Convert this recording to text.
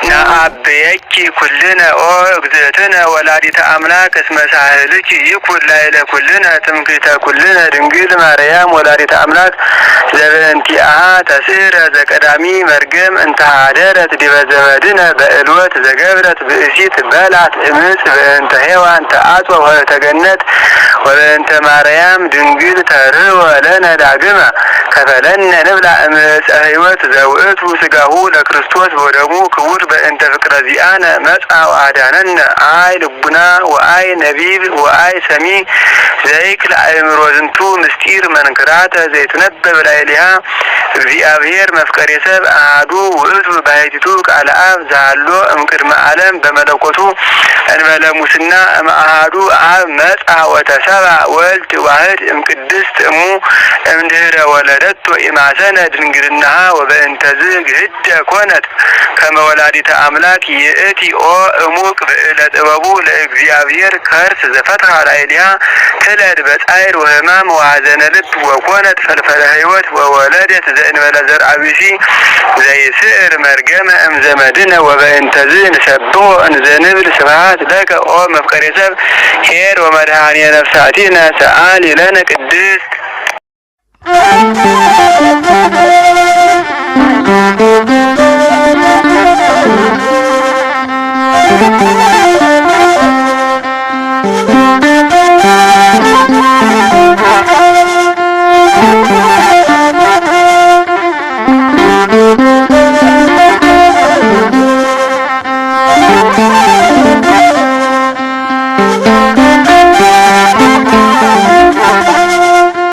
نعبيك كلنا او اجزتنا ولادة املاك اسم ساهلك يكون لايلة كلنا تمكت كلنا دنجل مريم ولادة املاك زبنتيها تسير زكدامي مرقم انت عادرت دي بزمدنا بألوت زقبرت بأسيت بلعت امس بانت هيوان تأتوى وتجنت وانت مريم دنجل تروى لنا دعقمة كفلنا نبلع امس اهيوت زوئت وسقاهو لكريستوس ودمو كور بانت فكرة زيانا مسعى وعداننا آي لبنا وآي نبيب وآي سمي زيك لأيم روزنتو مستير منكراتا زي تنبب لأيلها እግዚአብሔር መፍቀሬ ሰብ አሐዱ ውእቱ ባሕቲቱ ቃለ አብ ዘሃሎ እምቅድመ ዓለም በመለኮቱ እንበለ ሙስና እምአሐዱ አብ መጽአ ወተሰብአ ወልድ ዋሕድ እምቅድስት እሙ እምድኅረ ወለደቶ ኢማሰነ ድንግልናሃ ወበእንተዝ ግህደ ኮነት ከመ ወላዲተ አምላክ ይእቲ ኦ እሙቅ ብዕለ ጥበቡ ለእግዚአብሔር ከርስ ዘፈትሐ ላዕሌሃ ትለድ በጻዕር ወሕማም ወሐዘነ ልብ ወኮነት ፈልፈለ ሕይወት ወወለደት እንበለ ዘርአ ብእሲ ዘይስዕር መርገመ እምዘመድነ ወበእንተዝ ንሰብሖ እንዘንብል ስብሐት ለከ ኦ መፍቀሬ ሰብ ኄር ወመድኃኒየ ነፍሳቲነ ሰአሊ ለነ ቅድስት